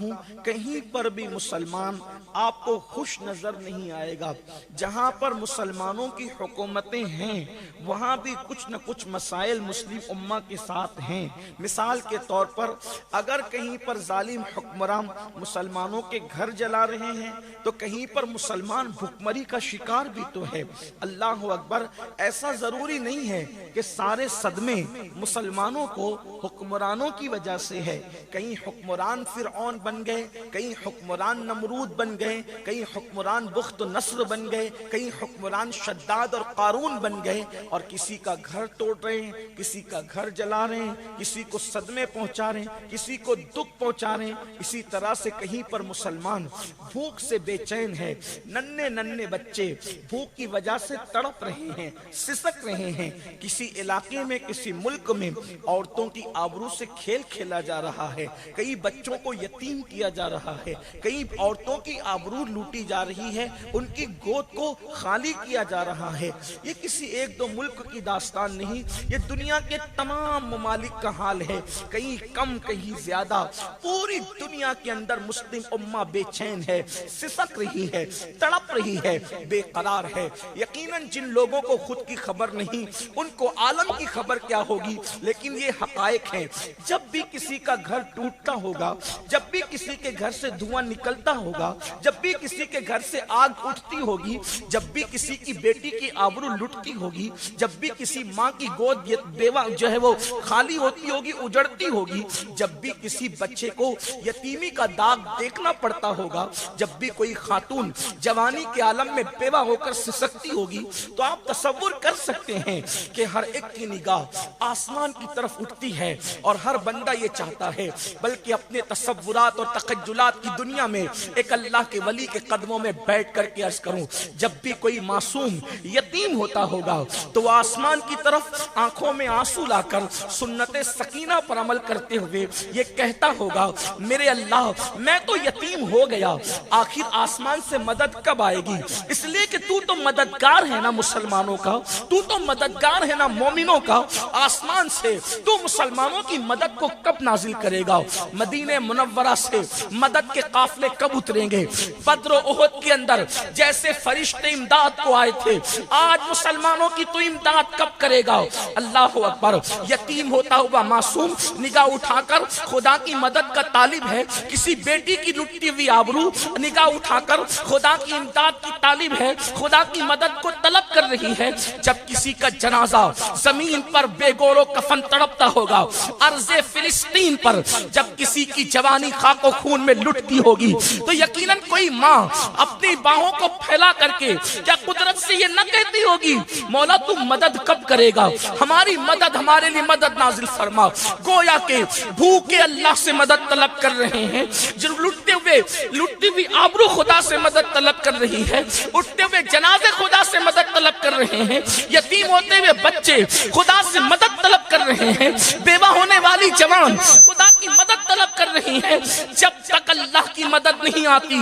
ہوں کہیں پر بھی مسلمان آپ کو خوش نظر نہیں آئے گا۔ جہاں پر مسلمانوں کی حکومتیں ہیں وہاں بھی کچھ نہ کچھ مسائل مسلم امہ کے ساتھ ہیں۔ مثال کے طور پر اگر کہیں پر ظالم حکمران مسلمانوں کے گھر جلا رہے ہیں تو کہیں پر مسلمان بھکمری کا شکار بھی تو ہے۔ اللہ اکبر، ایسا ضروری نہیں ہے کہ سارے صدمے مسلمانوں کو حکمرانوں کی وجہ سے ہے۔ کہیں حکمران فرعون بن گئے، کہیں حکمران نمرود بن گئے، کہیں حکمران بخت نصر بن گئے، کہیں حکمران شداد اور قارون بن گئے، اور کسی کا گھر توڑ رہے ہیں، کسی کا گھر جلا رہے ہیں، کسی کو صدمے پہنچا رہے ہیں، کسی کو دکھ پہنچا رہے ہیں۔ اسی طرح سے کہیں پر مسلمان بھوک سے بے چین ہے، ننھے ننھے بچے بھوک کی وجہ سے تڑپ رہے ہیں، سسک رہے ہیں۔ کسی علاقے میں، کسی ملک میں عورتوں کی آبرو سے کھیل کھیلا جا رہا ہے، کئی بچوں کو یتیم کیا جا رہا ہے، کئی عورتوں کی آبرو لوٹی جا رہی ہے، ان کی گود کو خالی کیا جا رہا ہے۔ یہ کسی ایک دو ملک کی داستان نہیں، یہ دنیا کے تمام ممالک کا حال ہے، کہیں کم کہیں زیادہ۔ پوری دنیا کے اندر مسلم امہ بے چین ہے، سسک رہی ہے، تڑپ رہی ہے، بے قرار ہے۔ یقیناً جن لوگوں کو خود کی خبر نہیں ان کو عالم کی خبر کیا ہوگی، لیکن یہ حقائق ہیں۔ جب بھی کسی کا گھر ٹوٹتا ہوگا، جب بھی کسی کے گھر سے دھواں نکلتا ہوگا، جب بھی کسی کے گھر سے آگ اٹھتی ہوگی، جب بھی کسی کی بیٹی کی آبرو لٹتی ہوگی، جب بھی کسی ماں کی گود بیوہ جو ہے وہ خالی ہوتی ہوگی، اجڑتی ہوگی، جب بھی کسی بچے کو یتیمی کا داغ دیکھنا پڑتا ہوگا، جب بھی کوئی خاتون جوانی کے عالم میں بیوہ ہو کر سسکتی ہوگی، تو آپ تصور کر سکتے ہیں کہ ہر ایک کی نگاہ آسمان کی طرف اٹھتی ہے، اور ہر بندہ یہ چاہتا ہے بلکہ اپنے تصورات اور تخیلات کی دنیا میں ایک اللہ کے ولی کے قدموں میں بیٹھ کر کے عرض کروں، جب بھی کوئی معصوم یتیم ہوتا ہوگا تو وہ آسمان کی طرف آنکھوں میں آنسو لا کر سنت سکینہ پر عمل کرتے ہوئے یہ کہتا ہوگا، میرے اللہ میں تو یتیم ہو گیا، آخر آسمان سے مدد کب آئے گی؟ اس لیے کہ تو مددگار ہے نا مسلمانوں کا، تو مددگار ہے نا مومنوں کا، آسمان سے تو مسلمانوں کی مدد کو کب نازل کرے گا؟ مدینہ منورہ سے مدد کے قافلے کب اتریں گے؟ بدر و احد کے اندر جیسے فرشتے امداد کو آئے تھے، آج مسلمانوں کی تو امداد کب کرے گا؟ اللہ اکبر۔ یتیم ہوتا ہوا معصوم نگاہ اٹھا کر خدا کی مدد کا طالب ہے، کسی بیٹی کی لٹتی ہوئی آبرو نگاہ اٹھا کر خدا کی امداد کی طالب ہے، خدا کی مدد کو طلب کر رہی ہے۔ جب کسی کا جنازہ زمین پر بے گور و کفن تڑپتا ہوگا، ارض فلسطین پر جب کسی کی جوانی خاک و خون میں لٹتی ہوگی، تو یقیناً کوئی ماں اپنی باہوں کو پھیلا کر کے کیا قدرت سے یہ نہ کہتی ہوگی، مولا تو مدد کب کرے گا؟ ہماری مدد، ہمارے لیے مدد نازل فرما۔ گویا کہ بھوکے اللہ سے مدد طلب کر رہے ہیں، جو لٹتی ہوئی آبرو خدا سے مدد طلب کر رہی ہے، اٹھتے ہوئے جنازے خدا سے مدد طلب کر رہے ہیں، یتیم ہوتے ہوئے بچے خدا سے مدد طلب کر رہے ہیں، بیوہ ہونے والی جوان خدا کی مدد طلب کر رہی ہے۔ جب تک اللہ کی مدد نہیں آتی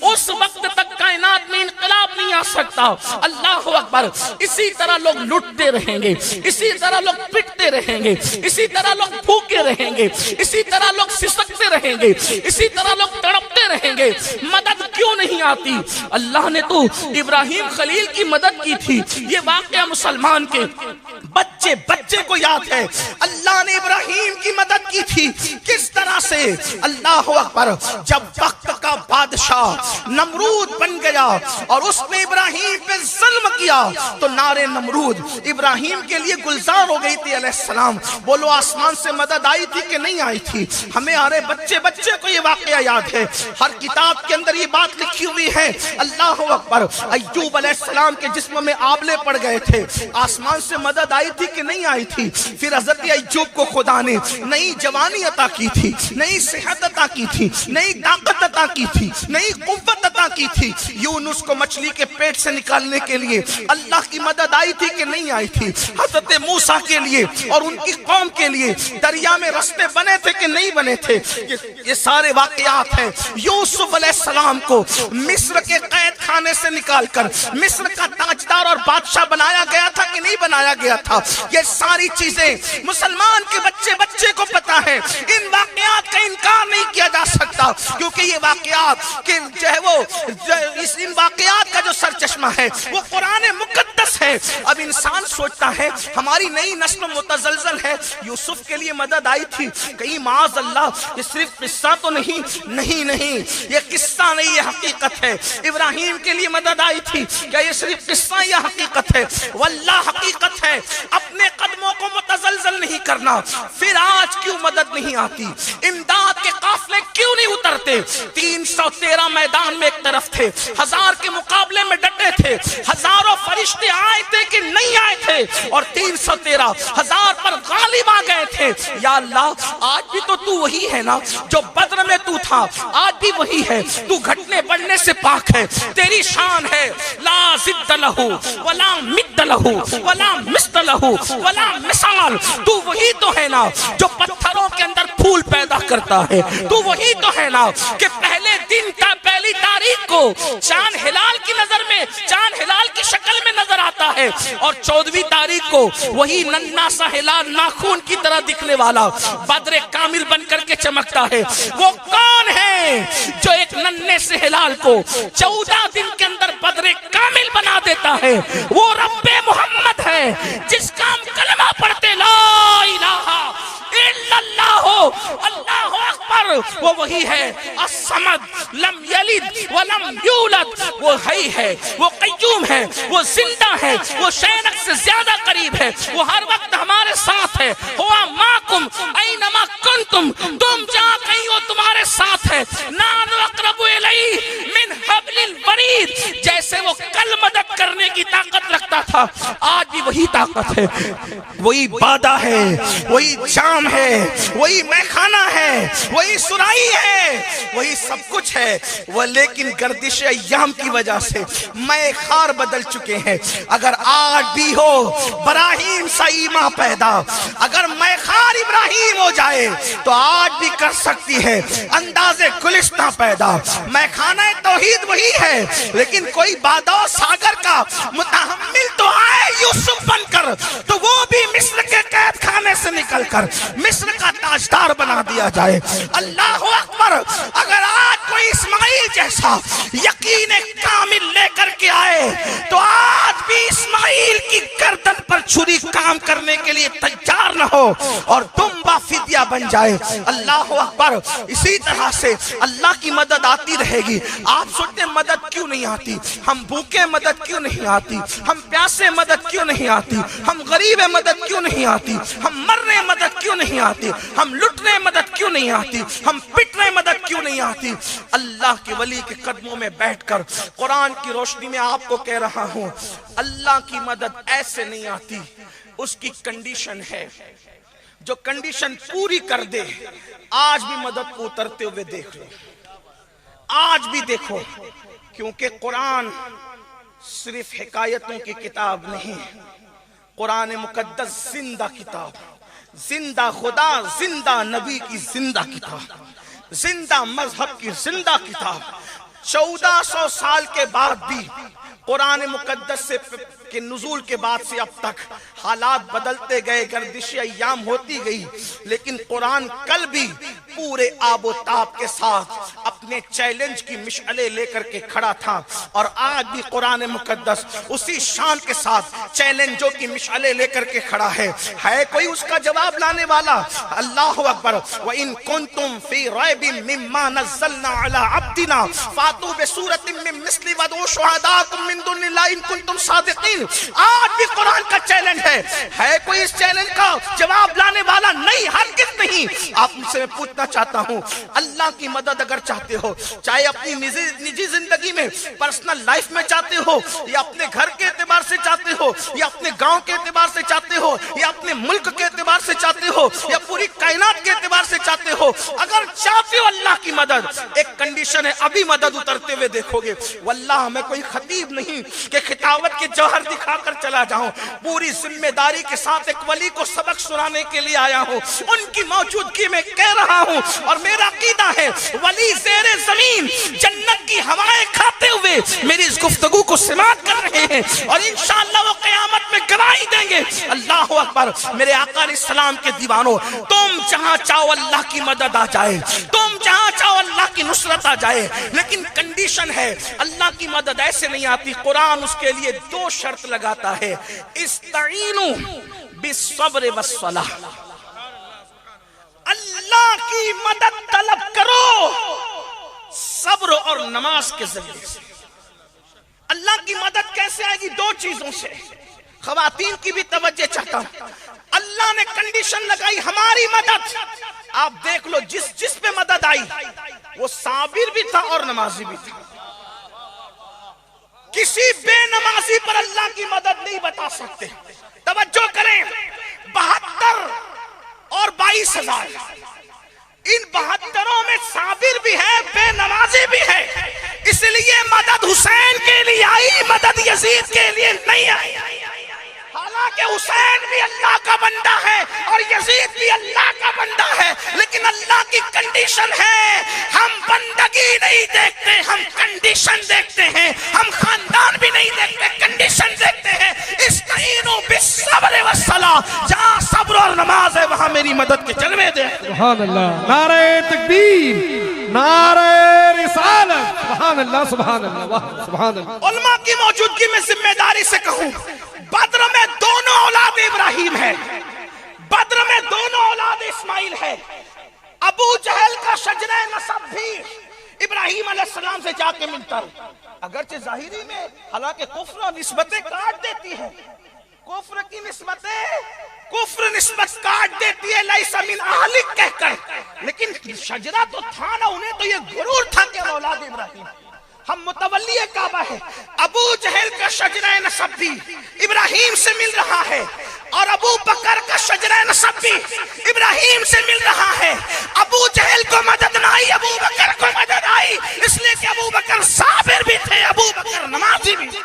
اس وقت تک کائنات میں انقلاب نہیں آ سکتا۔ اللہ اکبر۔ اسی طرح لوگ لٹتے رہیں گے، اسی طرح لوگ پٹتے رہیں گے، اسی طرح لوگ بھوکے رہیں گے، اسی طرح لوگ سسکتے رہیں گے، اسی طرح لوگ تڑپتے رہیں گے۔ مدد کیوں نہیں آتی؟ اللہ نے تو ابراہیم خلیل کی مدد کی تھی۔ یہ واقعہ مسلمان کے بچے کو یاد ہے، اللہ نے ابراہیم کی مدد کی تھی۔ کس طرح سے؟ اللہ اکبر۔ جب وقت کا بادشاہ نمرود بن گیا اور اس نے ابراہیم پہ ظلم کیا تو نار نمرود ابراہیم کے لیے گلزار ہو گئی تھی علیہ السلام۔ بولو آسمان سے مدد آئی تھی کہ نہیں آئی تھی؟ ہمیں آرے بچے کو یہ واقعہ یاد ہے، ہر کتاب کے اندر یہ بات لکھی ہوئی ہے۔ اللہ اکبر۔ ایوب علیہ السلام کے جسم میں آبلے پڑ گئے تھے، آسمان سے مدد آئی تھی کہ نہیں آئی تھی؟ پھر حضرت ایوب کو خدا نے نئی جوانی عطا کی تھی، نئی صحت عطا کی تھی، نئی طاقت عطا کی تھی، نئی قوت عطا کی تھی. یونس کو مچھلی کے پیٹ سے نکالنے کے لیے اللہ کی مدد آئی تھی کہ نہیں آئی تھی؟ حضرت موسیٰ کے لیے اور ان کی قوم کے لیے دریا میں رستے بنے تھے کہ نہیں بنے تھے؟ یہ سارے واقعات ہیں. یوسف علیہ السلام کو مصر کے قید خانے سے نکال کر مصر کا تاجدار اور بادشاہ بنایا گیا تھا کہ نہیں بنایا گیا تھا؟ یہ ساری چیزیں مسلمان کے بچے کو پتا ہے. ان واقعات کا انکار نہیں کیا جا سکتا کیونکہ یہ واقعات کہ جو ہے وہ ان واقعات کا جو سرچشمہ ہے وہ قرآن مقدس ہے. اب انسان سوچتا ہے ہماری نئی نسل متزلزل ہے، یوسف کے لیے مدد آئی تھی کہیں معاذ اللہ یہ صرف قصہ تو نہیں، یہ قصہ نہیں، یہ حقیقت ہے. ابراہیم کے لیے مدد آئی تھی، کیا یہ صرف قصہ یا حقیقت ہے؟ واللہ حقیقت ہے. اپنے قدموں کو متزلزل نہیں کرنا. پھر آج کیوں مدد نہیں آتی؟ امداد کے قافلے کیوں نہیں اترتے؟ 313 میدان میں ایک طرف تھے، 1000 کے مقابلے میں ڈٹے تھے. ہزاروں فرشتے آئے تھے کہ نہیں آئے تھے؟ اور 313 1000 پر غالب آ گئے تھے. یا اللہ آج بھی تو وہی ہے نا جو بدر میں تو تھا، آج بھی وہی ہے. تو گھٹنے بڑھنے سے پاک ہے، تیری شان ہے لا ضد لہو ولا مد لہو ولا مثل لہو ولا مثال. تو وہی تو ہے نا جو پتھروں کے اندر پھول پیدا کرتا ہے. تو وہی تو ہے نا کہ پہلے دن کا پہلی تاریخ کو چاند ہلال کی نظر میں چاند ہلال کی شکل میں نظر آتا ہے اور 14ویں تاریخ کو وہی ننھا سا ہلال ناخون کی طرح دکھنے والا بدر کامل بن کر کے چمکتا ہے. وہ کون ہے جو ایک ننھے سے ہلال کو 14 دن کے اندر بدر کامل بنا دیتا ہے؟ وہ رب محمد ہے جس کا ہم کلمہ پڑھتے لا الہ الا اللہ اللہ اکبر. وہ وہی ہے الصمد لم یلد ولم یولد. وہ حی ہے، وہ قیوم ہے، وہ زندہ ہے، وہ شینک سے زیادہ قریب ہے، وہ ہر وقت ہمارے ساتھ ہے. ہوا ماکم اینما کنتم، تم جہاں کہیں ہو تمہارے ساتھ ہے. نحن اقرب الیہ من حبل الورید. جیسے وہ کل مدد کرنے کی طاقت رکھتا تھا آج بھی وہی طاقت ہے. وہی بادہ ہے، وہی جام ہے، وہی میخانہ ہے، وہی سرائی ہے، وہی سب کچھ ہے. وہ لیکن گردش ایام کی وجہ سے میں خار بدل چکے ہیں. اگر آج بھی ہو براہیم سا ایمان پیدا، اگر میں خار ابراہیم ہو جائے تو آج بھی کر سکتی ہے انداز گلستہ پیدا. میں خانہ توحید وہی ہے لیکن کوئی بادہ ساگر کا متحمل تو آئے یوسف بن کر، تو وہ بھی مصر کے قید خانے سے نکل کر مصر کا تاجدار بنا دیا جائے. اللہ اکبر. اگر آج کوئی اسماعیل جیسا یقین کامل لے کر کے آئے تو آج بھی اسماعیل کی گردن پر چھری کام کرنے کے لیے تیار نہ ہو اور تم بافدیہ بن جائے. اللہ اکبر. اسی طرح سے اللہ کی مدد آتی رہے گی. آپ سوچتے ہیں مدد کیوں نہیں آتی؟ ہم بھوکے مدد کیوں نہیں آتی؟ ہم پیاسے مدد کیوں نہیں آتی؟ ہم غریب مدد کیوں نہیں آتی؟ ہم مرنے مدد کیوں نہیں آتی؟ ہم لٹنے مدد کیوں نہیں آتی؟ ہم پٹنے مدد کیوں نہیں آتی؟ اللہ کے ولی کے قدموں میں بیٹھ کر قرآن کی روشنی میں آپ کو کہہ رہا ہوں اللہ کی مدد ایسے نہیں آتی. اس کی کنڈیشن ہے، جو کنڈیشن پوری کر دے آج بھی مدد کو اترتے ہوئے دیکھ لو. آج بھی دیکھو، کیونکہ قرآن صرف حکایتوں کی کتاب نہیں. قرآن مقدس زندہ کتاب، زندہ خدا، زندہ نبی کی زندہ کتاب، زندہ مذہب کی زندہ کتاب. 1400 سال کے بعد بھی قرآن مقدس کے نزول کے بعد سے اب تک حالات بدلتے گئے، گردش ایام ہوتی گئی، لیکن قرآن کل بھی پورے آب و تاب کے ساتھ اپنے چیلنج کی مشعلیں لے کر کے کھڑا تھا. اور آج بھی قرآن مقدس اسی شان کے ساتھ چیلنجوں کی مشعلیں لے کر کے کھڑا ہے. ہے کوئی اس کا جواب لانے والا؟ اللہ اکبر. وَإِن كُنتُمْ فِي رَيْبٍ مِّمَّا نَزَّلْنَا عَلَىٰ عَبْدِنَا فَأْتُوا بِسُورَةٍ مِّن مِّثْلِهِ وَادْعُوا شُهَدَاءَكُم مِّن دُونِ اللَّهِ إِن كُنتُمْ صَادِقِينَ. آج بھی قرآن کا چیلنج ہے کوئی اس چیلنج کا جواب لانے والا؟ نہیں، ہرگز نہیں. آپ مجھ سے پوچھنا بولنا چاہتا ہوں، اللہ کی مدد اگر چاہتے ہو، چاہے اپنی نجی زندگی میں، پرسنل لائف میں چاہتے ہو، یا اپنے گھر کے اعتبار سے چاہتے ہو، یا اپنے گاؤں کے اعتبار سے چاہتے ہو، یا اپنے ملک کے اعتبار سے چاہتے ہو، یا پوری کائنات کے اعتبار سے چاہتے ہو، اگر چاہتے ہو اللہ کی مدد، ایک کنڈیشن ہے، ابھی مدد اترتے ہوئے دیکھو گے۔ واللہ میں کوئی خطیب نہیں کہ خطابت کے جوہر دکھا کر چلا جاؤں، پوری ذمہ داری کے ساتھ ایک ولی کو سبق سنانے کے لیے آیا ہوں، ان کی موجودگی میں کہہ رہا ہوں، اور میرا عقیدہ ہے ولی زیر زمین جنت کی ہوائیں کھاتے ہوئے میری اس گفتگو کو سماعت کر رہے ہیں، اور انشاءاللہ وہ قیامت میں گواہی دیں گے۔ اللہ اکبر۔ میرے آقا علیہ السلام کے دیوانوں، تم جہاں چاہو اللہ کی مدد آ جائے، تم جہاں چاہو اللہ کی نصرت آ جائے، لیکن کنڈیشن ہے، اللہ کی مدد ایسے نہیں آتی۔ قرآن اس کے لیے 2 شرط لگاتا ہے، استعینوا بالصبر والصلاۃ، اللہ کی مدد طلب کرو صبر اور نماز کے ذریعے سے۔ اللہ کی مدد کیسے آئے گی؟ 2 چیزوں سے۔ خواتین کی بھی توجہ چاہتا ہوں، اللہ نے کنڈیشن لگائی ہماری مدد، آپ دیکھ لو جس پہ مدد آئی وہ صابر بھی تھا اور نمازی بھی تھا۔ کسی بے نمازی پر اللہ کی مدد نہیں بتا سکتے۔ توجہ کریں، 72 اور 22,000، ان 72 میں صابر بھی ہے، بے نمازی بھی ہے، اس لیے مدد حسین کے لیے آئی، مدد یزید کے لیے نہیں آئی۔ حالانکہ حسین بھی اللہ کا بندہ ہے اور یزید بھی اللہ کا بندہ ہے، لیکن اللہ کی کنڈیشن ہے، ہم بندگی نہیں دیکھتے، ہم کنڈیشن دیکھتے ہیں، ہم خاندان بھی نہیں دیکھتے، کنڈیشن دیکھتے ہیں۔ استعینوا بالصبر والصلاۃ، جہاں صبر اور نماز ہے وہاں میری مدد کے جلوے دے۔ سبحان اللہ، نعرہ تکبیر، نعرہ رسالت، سبحان اللہ سبحان اللہ سبحان اللہ۔ علماء کی موجودگی میں ذمہ داری سے کہوں، بدر میں دونوں اولاد ابراہیم ہے، بدر میں دونوں اولاد اسماعیل ہے۔ ابو جہل کا شجرہ نسب بھی ابراہیم علیہ السلام سے جا کے ملتا ہے، اگرچہ ظاہری میں، حالانکہ کفر نسبتیں کاٹ دیتی ہے، کفر کی نسبتیں، کفر نسبت کاٹ دیتی ہے لیس من اہلک کہہ کر، لیکن شجرہ تو تھا نا، انہیں تو یہ غرور تھا کہ اولاد ابراہیم، ہم متولی کعبہ ہے۔ ابو جہل کا شجرہ نسب بھی ابراہیم سے مل رہا ہے، اور ابو بکر کا شجرہ نسب بھی ابراہیم سے مل رہا ہے۔ ابو جہل کو مدد نہ آئی، ابو بکر کو مدد آئی، اس لیے کہ ابو بکر صابر بھی تھے، ابو بکر نمازی بھی تھے۔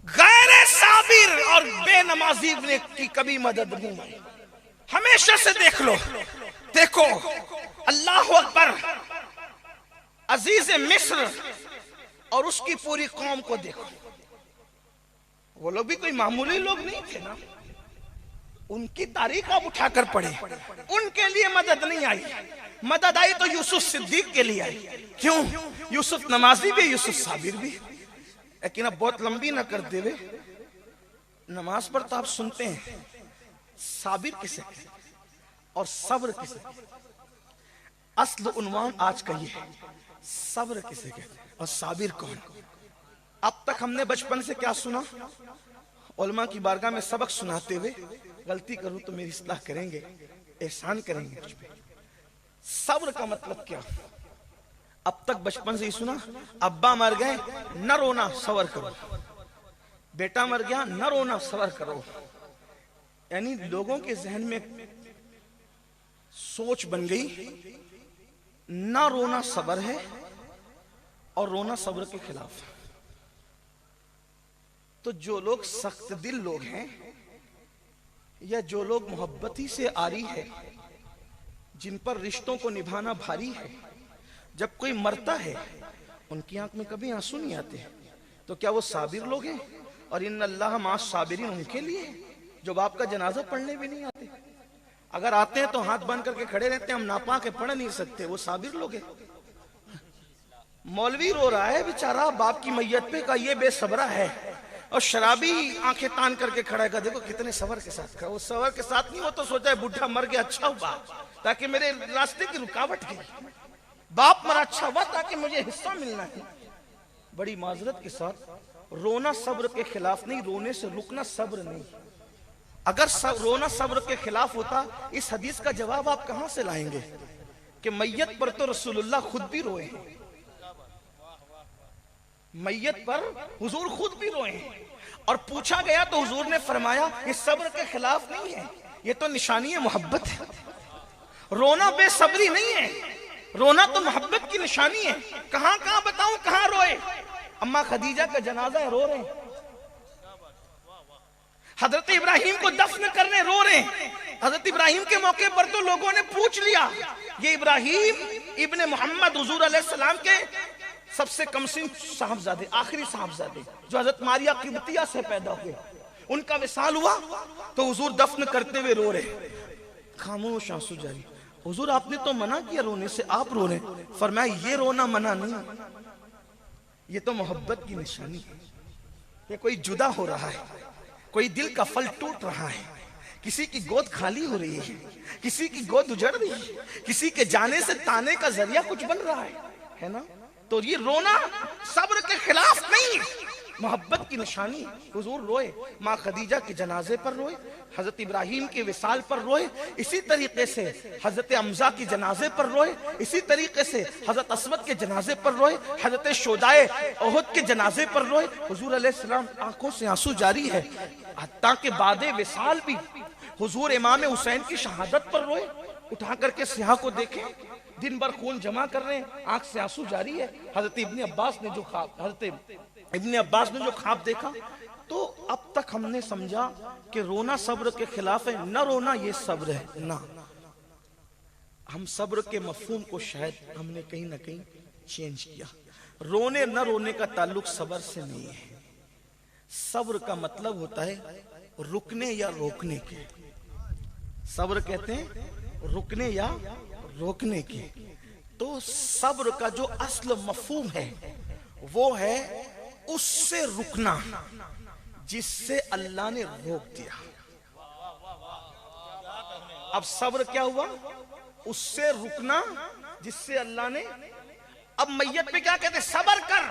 غیر صابر اور بے نمازی کی کبھی مدد نہیں آئی۔ ہمیشہ سے دیکھ لو، دیکھو اللہ اکبر، عزیز مصر اور اس کی پوری قوم کو دیکھو، وہ لوگ بھی کوئی معمولی لوگ نہیں تھے نا، ان کی تاریخ آپ اٹھا کر پڑھیں، ان کے لیے مدد نہیں آئی، مدد آئی تو یوسف صدیق کے لیے آئی۔ کیوں؟ یوسف نمازی بھی، یوسف صابر بھی۔ لیکن اب بہت لمبی نہ کرتے ہوئے، نماز پر تو آپ سنتے ہیں صابر کسے اور صبر کسے، اصل عنوان آج کا یہ ہے، صبر کسے کہتے ہیں اور صابر کون۔ اب تک ہم نے بچپن سے کیا سنا؟ علماء کی بارگاہ میں سبق سناتے ہوئے غلطی کروں تو میری اصلاح کریں گے، احسان کریں گے مجھ پہ۔ صبر کا مطلب کیا؟ اب تک بچپن سے ہی سنا، ابا مر گئے نہ رونا صبر کرو، بیٹا مر گیا نہ رونا صبر کرو، یعنی لوگوں کے ذہن میں سوچ بن گئی نہ رونا صبر ہے اور رونا صبر کے خلاف۔ تو جو لوگ سخت دل لوگ ہیں یا جو لوگ محبتی سے آری ہے، جن پر رشتوں کو نبھانا بھاری ہے، جب کوئی مرتا ہے ان کی آنکھ میں کبھی آنسو نہیں آتے، تو کیا وہ صابر لوگ ہیں؟ اور ان اللہ مع الصابرین ان کے لیے جو باپ کا جنازہ پڑھنے بھی نہیں آتے، اگر آتے ہیں تو ہاتھ باندھ کر کے کھڑے رہتے ہیں، ہم ناپاک پڑھ نہیں سکتے، وہ صابر لوگ ہیں۔ مولوی رو رہا ہے بیچارہ باپ کی میت پہ، کا یہ بے صبرہ ہے، اور شرابی آنکھیں تان کر کے کھڑا ہے، دیکھو کتنے صبر کے ساتھ کھڑا۔ وہ صبر کے ساتھ نہیں، وہ تو سوچا ہے بڈھا مر گیا اچھا ہوا تاکہ میرے راستے کی رکاوٹ گئی، باپ مرا اچھا ہوا تاکہ مجھے حصہ ملنا ہے۔ بڑی معذرت کے ساتھ، رونا صبر کے خلاف نہیں، رونے سے رکنا صبر نہیں۔ اگر رونا صبر کے خلاف ہوتا اس حدیث کا جواب آپ کہاں سے لائیں گے کہ میت پر تو رسول اللہ خود بھی روئے ہیں، میت پر حضور خود بھی روئے ہیں، اور پوچھا گیا تو حضور نے فرمایا یہ صبر کے خلاف نہیں ہے، یہ تو نشانی محبت ہے۔ رونا بے صبری نہیں ہے، رونا تو محبت کی نشانی ہے۔ کہاں کہاں بتاؤں کہاں روئے؟ اماں خدیجہ کا جنازہ ہے، رو رہے ہیں۔ حضرت ابراہیم کو دفن کرنے رو رہے ہیں۔ حضرت ابراہیم کے موقع پر تو لوگوں نے پوچھ لیا، یہ ابراہیم ابن محمد حضور علیہ السلام کے سب سے کم سن صاحبزادے، آخری صاحبزادے جو حضرت ماریہ قبطیہ سے پیدا ہوئے، ان کا وصال ہوا تو حضور دفن کرتے ہوئے رو رہے، خاموش آنسو جاری۔ حضور آپ نے تو منع کیا رونے سے، آپ رو رہے ہیں۔ فرمایا یہ رونا منع نہیں، یہ تو محبت کی نشانی ہے۔ کہ کوئی جدا ہو رہا ہے، کوئی دل کا پھل ٹوٹ رہا ہے، کسی کی گود خالی ہو رہی ہے، کسی کی گود اجڑ رہی ہے، کسی کے جانے سے تانے کا ذریعہ کچھ بن رہا ہے نا؟ تو یہ رونا صبر کے خلاف نہیں، محبت کی نشانی۔ حضور روئے، ماں خدیجہ کے جنازے پر روئے، حضرت ابراہیم کے وصال پر روئے، اسی طریقے سے حضرت حمزہ کے جنازے پر روئے، اسی طریقے سے حضرت اسود کے جنازے پر روئے، حضرت شہدائے احد کے جنازے پر روئے۔ حضور علیہ السلام آنکھوں سے آنسو جاری ہے، حتیٰ کہ بعد وصال بھی حضور امام حسین کی شہادت پر روئے۔ اٹھا کر کے سیاہ کو دیکھیں، دن بھر خون جمع کر رہے ہیں، آنکھ سے آنسو جاری ہے۔ حضرت ابن عباس نے جو خواب دیکھا تو اب تک ہم نے سمجھا کہ رونا صبر کے خلاف ہے، نہ رونا یہ صبر ہے۔ نہ، ہم صبر کے مفہوم کو شاید ہم نے کہیں نہ کہیں چینج کیا۔ رونے نہ رونے کا تعلق صبر سے نہیں ہے۔ صبر کا مطلب ہوتا ہے رکنے یا روکنے کے۔ صبر کہتے ہیں رکنے یا روکنے کے۔ تو صبر کا جو اصل مفہوم ہے وہ ہے اس سے رکنا جس سے اللہ نے روک دیا۔ اب صبر کیا ہوا؟ اس سے رکنا جس سے اللہ نے، اب میت پہ کیا کہتے ہیں؟ صبر کر،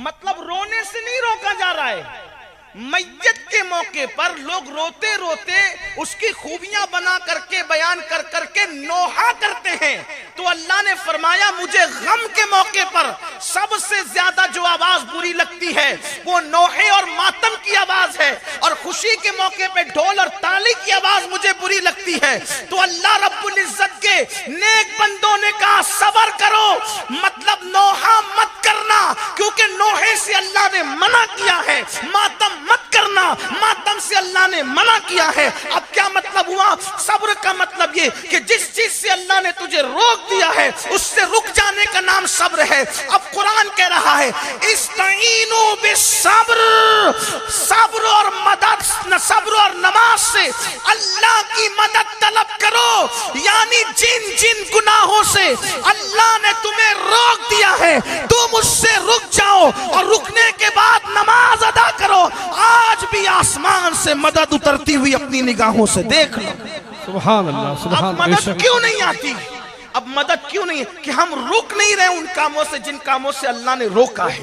مطلب رونے سے نہیں روکا جا رہا ہے۔ میت کے موقع پر لوگ روتے روتے اس کی خوبیاں بنا کر کے بیان کر کر کے نوحہ کرتے ہیں، تو اللہ نے فرمایا مجھے غم کے موقع پر سب سے زیادہ جو آواز بری لگتی ہے وہ نوحے اور ماتم کی آواز ہے، اور خوشی کے موقع پہ ڈھول اور تالی کی آواز مجھے بری لگتی ہے۔ تو اللہ رب العزت کے نیک بندوں نے کہا صبر کرو، مطلب نوحہ مت کرنا، کیونکہ نوحے سے اللہ نے منع کیا ہے، ماتم مت کرنا، ماتم سے اللہ نے منع کیا ہے۔ اب کیا مطلب ہوا؟ صبر کا مطلب یہ کہ جس چیز سے اللہ نے تجھے روک دیا ہے اس سے رک جانے کا نام صبر ہے۔ اب قرآن کہہ رہا ہے استعینوا بالصبر، صبر اور مدد، صبر اور نماز سے اللہ کی مدد طلب کرو، یعنی جن جن گناہوں سے اللہ نے تمہیں روک دیا ہے تم اس سے رک جاؤ، اور رکنے کے بعد نماز ادا کرو۔ آج بھی آسمان سے مدد اترتی ہوئی اپنی نگاہوں سے دیکھ لو۔ سبحان اللہ، سبحان اب مدد کیوں نہیں آتی؟ اب مدد کیوں نہیں ہے؟ کہ ہم رک نہیں رہے ان کاموں سے جن کاموں سے اللہ نے روکا ہے۔